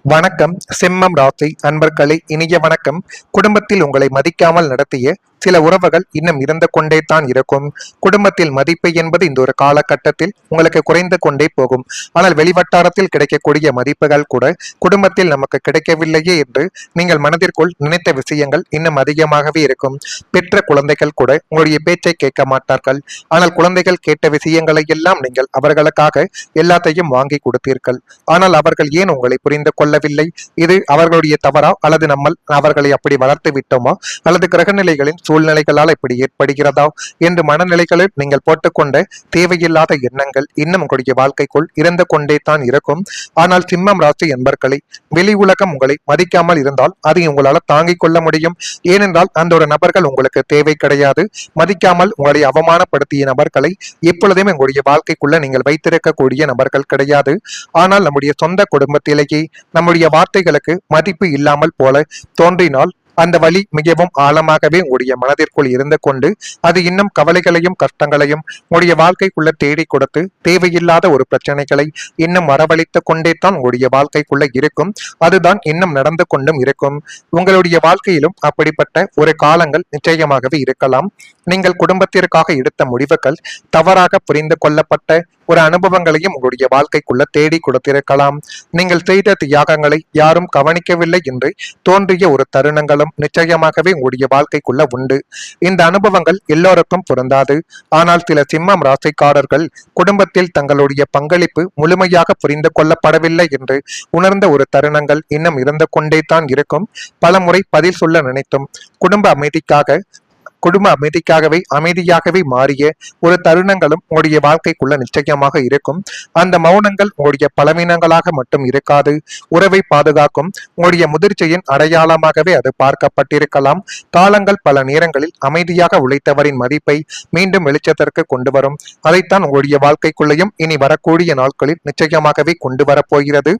வணக்கம். சிம்மம் ராசி அன்பர்களே, இனிய வணக்கம். குடும்பத்தில் உங்களை மதிக்காமல் நடத்திய சில உறவுகள் இன்னும் இருந்து கொண்டே தான் இருக்கும். குடும்பத்தில் மதிப்பு என்பது இந்த ஒரு காலகட்டத்தில் உங்களுக்கு குறைந்து கொண்டே போகும். ஆனால் வெளிவட்டாரத்தில் கிடைக்கக்கூடிய மதிப்புகள் கூட குடும்பத்தில் நமக்கு கிடைக்கவில்லையே என்று நீங்கள் மனதிற்குள் நினைத்த விஷயங்கள் இன்னும் அதிகமாகவே இருக்கும். பெற்ற குழந்தைகள் கூட உங்களுடைய பேச்சை கேட்க மாட்டார்கள். ஆனால் குழந்தைகள் கேட்ட விஷயங்களை எல்லாம் நீங்கள் அவர்களுக்காக எல்லாத்தையும் வாங்கி கொடுத்தீர்கள். ஆனால் அவர்கள் ஏன் உங்களை புரிந்து கொள்ளவில்லை? இது அவர்களுடைய தவறா, அல்லது நம்ம அவர்களை அப்படி வளர்த்து விட்டோமா, அல்லது கிரகநிலைகளின் சூழ்நிலைகளால் இப்படி ஏற்படுகிறதா என்று மனநிலைகளில் நீங்கள் போட்டுக்கொண்ட தேவையில்லாத எண்ணங்கள் இன்னும் உங்களுடைய வாழ்க்கைக்குள் இருந்து கொண்டே தான் இருக்கும். ஆனால் சிம்மம் ராசி என்பர்களை, வெளி உலகம் உங்களை மதிக்காமல் இருந்தால் அதை உங்களால் தாங்கிக் கொள்ள முடியும். ஏனென்றால் அந்த ஒரு நபர்கள் உங்களுக்கு தேவை கிடையாது. மதிக்காமல் உங்களை அவமானப்படுத்திய நபர்களை எப்பொழுதுமே உங்களுடைய வாழ்க்கைக்குள்ள நீங்கள் வைத்திருக்கக்கூடிய நபர்கள் கிடையாது. ஆனால் நம்முடைய சொந்த குடும்பத்திலேயே நம்முடைய வார்த்தைகளுக்கு மதிப்பு இல்லாமல் போல தோன்றினால் அந்த வழி மிகவும் ஆழமாகவே உங்களுடைய மனதிற்குள் இருந்து கொண்டு அது இன்னும் கவலைகளையும் கஷ்டங்களையும் உங்களுடைய வாழ்க்கைக்குள்ள தேடி கொடுத்து தேவையில்லாத ஒரு பிரச்சனைகளை இன்னும் வரவழைத்து கொண்டே தான் உங்களுடைய வாழ்க்கைக்குள்ள இருக்கும். அதுதான் இன்னும் நடந்து கொண்டும் இருக்கும். உங்களுடைய வாழ்க்கையிலும் அப்படிப்பட்ட ஒரு காலங்கள் நிச்சயமாகவே இருக்கலாம். நீங்கள் குடும்பத்திற்காக எடுத்த முடிவுகள் தவறாக புரிந்து கொள்ளப்பட்ட ஒரு அனுபவங்களையும் உங்களுடைய வாழ்க்கைக்குள்ள தேடி கொடுத்திருக்கலாம். நீங்கள் செய்த தியாகங்களை யாரும் கவனிக்கவில்லை என்று தோன்றிய ஒரு தருணங்களும் நிச்சயமாகவே உங்களுடைய வாழ்க்கைக்குள்ள உண்டு. இந்த அனுபவங்கள் எல்லோருக்கும் பொருந்தாது. ஆனால் சில சிம்மம் ராசிக்காரர்கள் குடும்பத்தில் தங்களுடைய பங்களிப்பு முழுமையாக புரிந்து கொள்ளப்படவில்லை என்று உணர்ந்த ஒரு தருணங்கள் இன்னும் இருந்து கொண்டே தான் இருக்கும். பல முறை பதில் சொல்ல நினைத்தும் குடும்ப அமைதியாகவே மாறிய ஒரு தருணங்களும் உங்களுடைய வாழ்க்கைக்குள்ள நிச்சயமாக இருக்கும். அந்த மௌனங்கள் உங்களுடைய பலவீனங்களாக மட்டும் இருக்காது, உறவை பாதுகாக்கும் உங்களுடைய முதிர்ச்சியின் அடையாளமாகவே அது பார்க்கப்பட்டிருக்கலாம். காலங்கள் பல நேரங்களில் அமைதியாக உழைத்தவரின் மதிப்பை மீண்டும் வெளிச்சத்திற்கு கொண்டு வரும். அதைத்தான் உங்களுடைய வாழ்க்கைக்குள்ளேயும் இனி வரக்கூடிய நாட்களில் நிச்சயமாகவே கொண்டு வரப்போகிறது.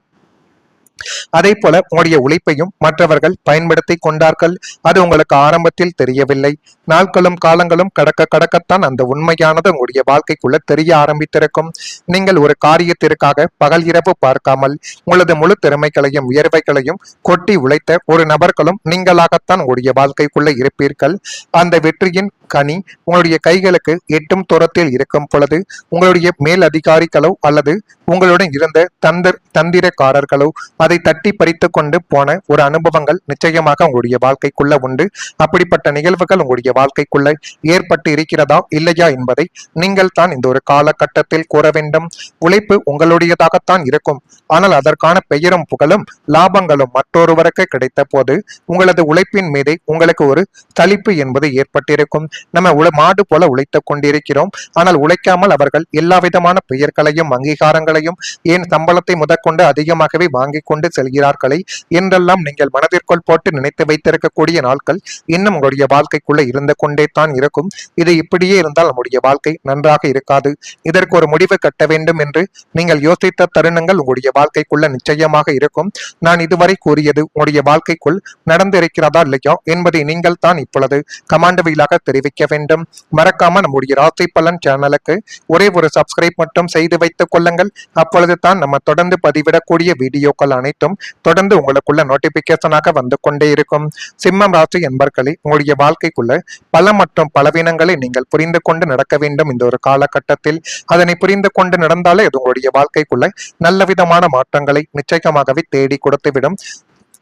அதே போல உங்களுடைய உழைப்பையும் மற்றவர்கள் பயன்படுத்தி கொண்டார்கள். அது உங்களுக்கு ஆரம்பத்தில் தெரியவில்லை. நாட்களும் காலங்களும் கடக்கத்தான் அந்த உண்மையானது உங்களுடைய வாழ்க்கைக்குள்ள தெரிய ஆரம்பித்திருக்கும். நீங்கள் ஒரு காரியத்திற்காக பகல் இரவு பார்க்காமல் உங்களது முழு திறமைகளையும் உயர்வைகளையும் கொட்டி உழைத்த ஒரு நபர்களும் நீங்களாகத்தான் உங்களுடைய வாழ்க்கைக்குள்ள இருப்பீர்கள். அந்த வெற்றியின் கனி உங்களுடைய கைகளுக்கு எட்டும் தூரத்தில் இருக்கும் பொழுது உங்களுடைய மேல் அதிகாரிகளோ அல்லது உங்களுடன் இருந்த தந்திரக்காரர்களோ அதை தட்டி பறித்து கொண்டு போன ஒரு அனுபவங்கள் நிச்சயமாக உங்களுடைய வாழ்க்கைக்குள்ள உண்டு. அப்படிப்பட்ட நிகழ்வுகள் உங்களுடைய வாழ்க்கைக்குள்ள ஏற்பட்டு இருக்கிறதா இல்லையா என்பதை நீங்கள் தான் இந்த ஒரு காலகட்டத்தில் கூற வேண்டும். உழைப்பு உங்களுடையதாகத்தான் இருக்கும். ஆனால் அதற்கான பெயரும் புகழும் லாபங்களும் மற்றொருவருக்கு கிடைத்த போது உங்களது உழைப்பின் மீதே உங்களுக்கு ஒரு சலிப்பு என்பது ஏற்பட்டிருக்கும். நம்ம மாடு போல உழைத்துக் கொண்டிருக்கிறோம். ஆனால் உழைக்காமல் அவர்கள் எல்லா விதமான பெயர்களையும் அங்கீகாரங்களையும் ஏன் சம்பளத்தை முதற்கொண்டு அதிகமாகவே வாங்கி கொண்டு செல்கிறார்களே என்றெல்லாம் நீங்கள் மனதிற்குள் போட்டு நினைத்து வைத்திருக்கக்கூடிய நாட்கள் இன்னும் உங்களுடைய வாழ்க்கைக்குள்ள இருந்து கொண்டே தான் இருக்கும். இது இப்படியே இருந்தால் நம்முடைய வாழ்க்கை நன்றாக இருக்காது. இதற்கு ஒரு முடிவு கட்ட வேண்டும் என்று நீங்கள் யோசித்த தருணங்கள் உங்களுடைய வாழ்க்கைக்குள்ள நிச்சயமாக இருக்கும். நான் இதுவரை கூறியது உங்களுடைய வாழ்க்கைக்குள் நடந்திருக்கிறதா இல்லையா என்பதை நீங்கள் தான் இப்பொழுது கமாண்ட் வாயிலாக தெரிவிக்க வேண்டும். மறக்காம நம்முடைய ராசி பலன் சேனலுக்கு ஒரே ஒரு சப்ஸ்கிரைப் மட்டும் செய்து வைத்துக் கொள்ளுங்கள். அப்பொழுது தான் நம்ம தொடர்ந்து பதிவிடக்கூடிய வீடியோக்கள் அனைத்தும் தொடர்ந்து உங்களுக்குள்ள நோட்டிபிகேஷனாக வந்து கொண்டே இருக்கும். சிம்மம் ராசி என்பர்களே, உங்களுடைய வாழ்க்கைக்குள்ள பல மற்றும் பலவீனங்களை நீங்கள் புரிந்து கொண்டு நடக்க வேண்டும். இந்த ஒரு காலகட்டத்தில் அதனை புரிந்து கொண்டு நடந்தாலே அது உங்களுடைய வாழ்க்கைக்குள்ள நல்ல விதமான மாற்றங்களை நிச்சயமாகவே தேடி கொடுத்துவிடும்.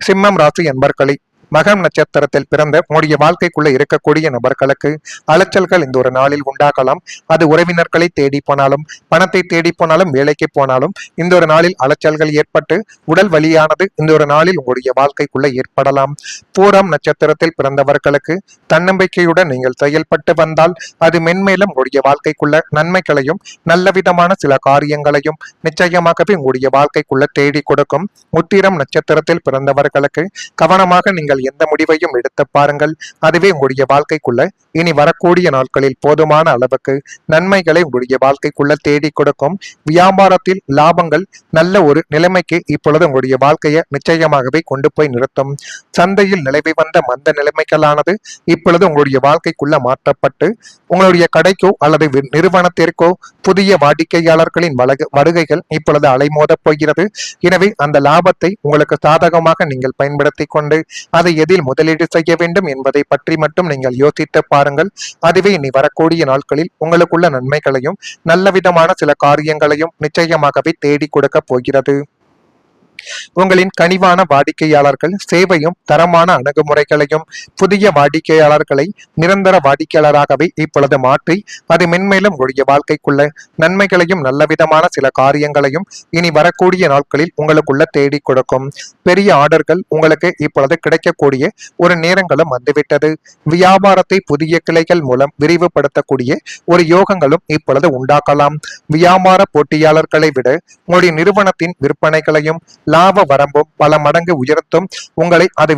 சிம்மம் ராசி என்பர்களே, மகம் நட்சத்திரத்தில் பிறந்த உங்களுடைய வாழ்க்கைக்குள்ள இருக்கக்கூடிய நபர்களுக்கு அலைச்சல்கள் இந்த ஒரு நாளில் உண்டாகலாம். அது உறவினர்களை தேடி போனாலும், பணத்தை தேடி போனாலும், வேலைக்கு போனாலும் இந்த ஒரு நாளில் அலைச்சல்கள் ஏற்பட்டு உடல் வலியானது இந்த ஒரு நாளில் உங்களுடைய வாழ்க்கைக்குள்ள ஏற்படலாம். பூரம் நட்சத்திரத்தில் பிறந்தவர்களுக்கு தன்னம்பிக்கையுடன் நீங்கள் செயல்பட்டு வந்தால் அது மென்மேலும் உங்களுடைய வாழ்க்கைக்குள்ள நன்மைகளையும் நல்ல விதமான சில காரியங்களையும் நிச்சயமாகவே உங்களுடைய வாழ்க்கைக்குள்ள தேடி கொடுக்கும். உத்திரம் நட்சத்திரத்தில் பிறந்தவர்களுக்கு கவனமாக நீங்கள் நீங்கள் எந்த முடிவையும் எடுத்து பாருங்கள். அதுவே உங்களுடைய வாழ்க்கைக்குள்ள இனி வரக்கூடிய நாட்களில் போதுமான அளவுக்கு நன்மைகளை உங்களுடைய வாழ்க்கைக்குள்ள தேடி கொடுக்கும். வியாபாரத்தில் லாபங்கள் நல்ல ஒரு நிலைமைக்கு இப்பொழுது உங்களுடைய வாழ்க்கையை நிச்சயமாகவே கொண்டு போய் நிறுத்தும். சந்தையில் நிலவி வந்த மந்த நிலைமைகளானது இப்பொழுது உங்களுடைய வாழ்க்கைக்குள்ள மாற்றப்பட்டு உங்களுடைய கடைக்கோ அல்லது நிறுவனத்திற்கோ புதிய வாடிக்கையாளர்களின் வருகைகள் இப்பொழுது அலைமோதப் போகிறது. எனவே அந்த லாபத்தை உங்களுக்கு சாதகமாக நீங்கள் பயன்படுத்தி கொண்டு அதை எதில் முதலீடு செய்ய வேண்டும் என்பதை பற்றி மட்டும் நீங்கள் யோசித்து பாருங்கள். அதுவே இனி வரக்கூடிய நாட்களில் உங்களுக்குள்ள நன்மைகளையும் நல்ல விதமான சில காரியங்களையும் நிச்சயமாகவே தேடி கொடுக்க போகிறது. உங்களின் கனிவான வாடிக்கையாளர்கள் சேவையும் தரமான அணுகுமுறைகளையும் புதிய வாடிக்கையாளர்களை நிரந்தர வாடிக்கையாளராகவே இப்பொழுது மாற்றி அது மென்மேலும் உங்களுடைய வாழ்க்கைக்குள்ள நன்மைகளையும் நல்ல விதமான சில காரியங்களையும் இனி வரக்கூடிய நாட்களில் உங்களுக்குள்ள தேடி கொடுக்கும். பெரிய ஆர்டர்கள் உங்களுக்கு இப்பொழுது கிடைக்கக்கூடிய ஒரு நேரங்களும் வந்துவிட்டது. வியாபாரத்தை புதிய கிளைகள் மூலம் விரிவுபடுத்தக்கூடிய ஒரு யோகங்களும் இப்பொழுது உண்டாக்கலாம். வியாபார போட்டியாளர்களை விட உங்களுடைய நிறுவனத்தின் விற்பனைகளையும் லாப வரம்பும் பல மடங்கு உயர்த்தும். உங்களை அது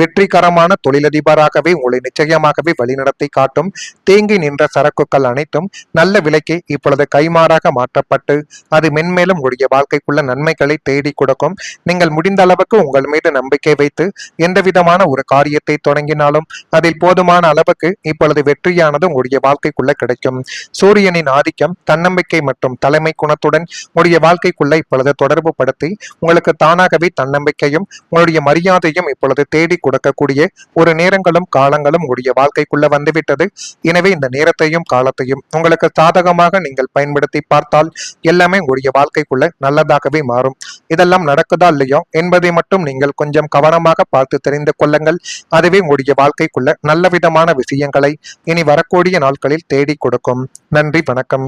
வெற்றிகரமான தொழிலதிபராகவே உங்களை நிச்சயமாகவே வழிநடத்தி காட்டும். தேங்கி நின்ற சரக்குகள் அனைத்தும் நல்ல விலைக்கு இப்பொழுது கைமாறாக மாற்றப்பட்டு அது மென்மேலும் உங்களுடைய வாழ்க்கைக்குள்ள நன்மைகளை தேடி கொடுக்கும். நீங்கள் முடிந்த அளவுக்கு உங்கள் மீது நம்பிக்கை வைத்து எந்த விதமான ஒரு காரியத்தை தொடங்கினாலும் அதில் போதுமான அளவுக்கு இப்பொழுது வெற்றியானது உங்களுடைய வாழ்க்கைக்குள்ள கிடைக்கும். சூரியனின் ஆதிக்கம் தன்னம்பிக்கை மற்றும் தலைமை குணத்துடன் உங்களுடைய வாழ்க்கைக்குள்ள இப்பொழுது தொடர்பு படுத்தி உங்களுக்கு தானாகவே தன்னம்பிக்கையும் உங்களுடைய மரியாதையும் இப்பொழுது தேடி கொடுக்கக்கூடிய ஒரு நேரங்களும் காலங்களும் உங்களுடைய வாழ்க்கைக்குள்ள வந்துவிட்டது. எனவே இந்த நேரத்தையும் காலத்தையும் உங்களுக்கு சாதகமாக நீங்கள் பயன்படுத்தி பார்த்தால் எல்லாமே உங்களுடைய வாழ்க்கைக்குள்ள நல்லதாகவே மாறும். இதெல்லாம் நடக்குதா இல்லையோ என்பதை மட்டும் நீங்கள் கொஞ்சம் கவனமாக பார்த்து தெரிந்து கொள்ளுங்கள். அதுவே உங்களுடைய வாழ்க்கைக்குள்ள நல்ல விதமான விஷயங்களை இனி வரக்கூடிய நாட்களில் தேடி கொடுக்கும். நன்றி, வணக்கம்.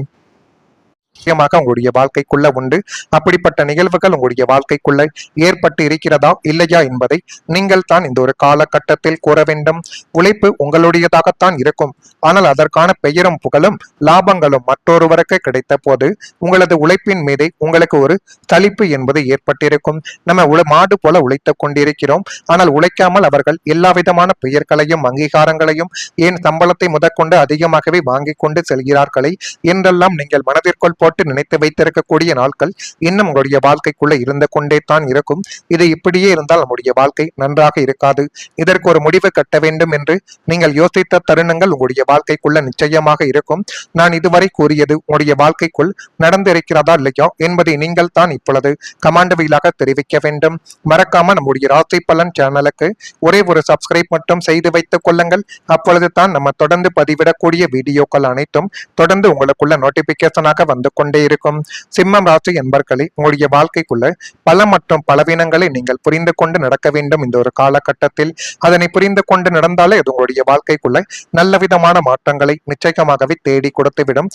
நிச்சயமாக உங்களுடைய வாழ்க்கைக்குள்ள உண்டு. அப்படிப்பட்ட நிகழ்வுகள் உங்களுடைய வாழ்க்கைக்குள்ள ஏற்பட்டு இருக்கிறதா இல்லையா என்பதை நீங்கள் தான் இந்த ஒரு காலகட்டத்தில் கூற வேண்டும். உழைப்பு உங்களுடையதாகத்தான் இருக்கும். ஆனால் அதற்கான பெயரும் புகழும் லாபங்களும் மற்றொருவருக்கு கிடைத்த போது உங்களது உழைப்பின் மீதே உங்களுக்கு ஒரு சலிப்பு என்பது ஏற்பட்டிருக்கும். நம்ம மாடு போல உழைத்துக் கொண்டிருக்கிறோம். ஆனால் உழைக்காமல் அவர்கள் எல்லா விதமான பெயர்களையும் அங்கீகாரங்களையும் ஏன் சம்பளத்தை முதற்கொண்டு அதிகமாகவே வாங்கிக் கொண்டு செல்கிறார்களே என்றெல்லாம் நீங்கள் மனதிற்குள் போட்டு நினைத்து வைத்திருக்கக்கூடிய நாட்கள் இன்னும் உங்களுடைய வாழ்க்கைக்குள்ள இருந்து கொண்டே தான் இருக்கும். இது இப்படியே இருந்தால் நம்முடைய வாழ்க்கை நன்றாக இருக்காது. இதற்கு ஒரு முடிவு கட்ட வேண்டும் என்று நீங்கள் யோசித்த தருணங்கள் உங்களுடைய வாழ்க்கைக்குள்ள நிச்சயமாக இருக்கும். நான் இதுவரை கூறியது உங்களுடைய வாழ்க்கைக்குள் நடந்திருக்கிறதா இல்லையா என்பதை நீங்கள் தான் இப்பொழுது கமாண்டவிலாக தெரிவிக்க வேண்டும். மறக்காம நம்முடைய ராசி பலன் சேனலுக்கு ஒரே ஒரு சப்ஸ்கிரைப் மட்டும் செய்து வைத்துக் கொள்ளுங்கள். அப்பொழுது தான் நம்ம தொடர்ந்து பதிவிடக்கூடிய வீடியோக்கள் அனைத்தும் தொடர்ந்து உங்களுக்குள்ள நோட்டிபிகேஷனாக வந்து கொண்டே இருக்கும். சிம்மம் ராசி என்பர்களே, உங்களுடைய வாழ்க்கைக்குள்ள பல மற்றும் பலவீனங்களை நீங்கள் புரிந்து கொண்டு நடக்க வேண்டும். இந்த ஒரு காலகட்டத்தில் அதனை புரிந்து கொண்டு நடந்தாலே அது உங்களுடைய வாழ்க்கைக்குள்ள நல்ல விதமான மாற்றங்களை நிச்சயமாகவே தேடி கொடுத்துவிடும்.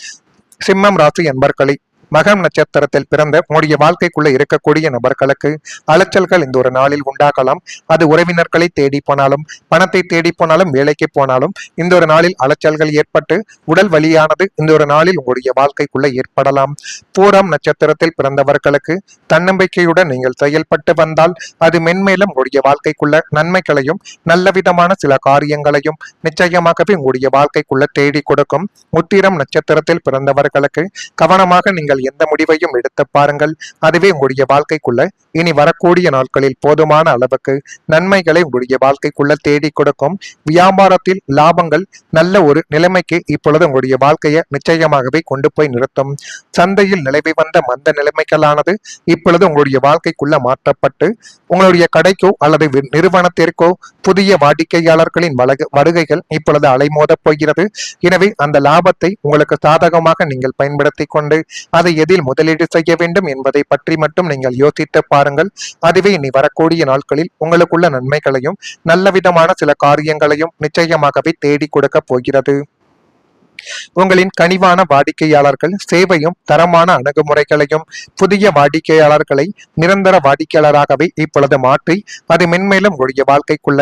சிம்மம் ராசி என்பர்களே, மகம் நட்சத்திரத்தில் பிறந்த உங்களுடைய வாழ்க்கைக்குள்ள இருக்கக்கூடிய நபர்களுக்கு அலைச்சல்கள் இந்த ஒரு நாளில் உண்டாகலாம். அது உறவினர்களை தேடி போனாலும் பணத்தை தேடி போனாலும் வேலைக்கு போனாலும் இந்த ஒரு நாளில் அலைச்சல்கள் ஏற்பட்டு உடல் வலியானது இந்த ஒரு நாளில் உங்களுடைய வாழ்க்கைக்குள்ள ஏற்படலாம். பூரம் நட்சத்திரத்தில் பிறந்தவர்களுக்கு தன்னம்பிக்கையுடன் நீங்கள் செயல்பட்டு வந்தால் அது மென்மேலும் உங்களுடைய வாழ்க்கைக்குள்ள நன்மைகளையும் நல்ல விதமான சில காரியங்களையும் நிச்சயமாகவே உங்களுடைய வாழ்க்கைக்குள்ள தேடி கொடுக்கும். உத்திரம் நட்சத்திரத்தில் பிறந்தவர்களுக்கு கவனமாக நீங்கள் எந்த முடிவையும் எடுத்து பாருங்கள். அதுவே உங்களுடைய வாழ்க்கைக்குள்ள இனி வரக்கூடிய நாட்களில் போதுமான அளவுக்கு நன்மைகளை உங்களுடைய வாழ்க்கைக்குள்ள தேடி கொடுக்கும். வியாபாரத்தில் லாபங்கள் நல்ல ஒரு நிலைமைக்கு இப்பொழுது உங்களுடைய வாழ்க்கையை நிச்சயமாகவே கொண்டு போய் நிறுத்தும். சந்தையில் நிலவி வந்த மந்த நிலைமைகளானது இப்பொழுது உங்களுடைய வாழ்க்கைக்குள்ள மாற்றப்பட்டு உங்களுடைய கடைக்கோ அல்லது நிறுவனத்திற்கோ புதிய வாடிக்கையாளர்களின் வருகைகள் இப்பொழுது அலைமோதப் போகிறது. எனவே அந்த லாபத்தை உங்களுக்கு சாதகமாக நீங்கள் பயன்படுத்தி கொண்டு அதை எதில் முதலீடு செய்ய வேண்டும் என்பதை பற்றி மட்டும் நீங்கள் யோசித்து பாருங்கள். அதுவே இனி வரக்கூடிய நாட்களில் உங்களுக்குள்ள நன்மைகளையும் நல்ல விதமான சில காரியங்களையும் நிச்சயமாகவே தேடி கொடுக்க போகிறது. உங்களின் கனிவான வாடிக்கையாளர்கள் சேவையும் தரமான அணுகுமுறைகளையும் புதிய வாடிக்கையாளர்களை நிரந்தர வாடிக்கையாளராகவே இப்பொழுது மாற்றி அது மென்மேலும் உங்களுடைய வாழ்க்கைக்குள்ள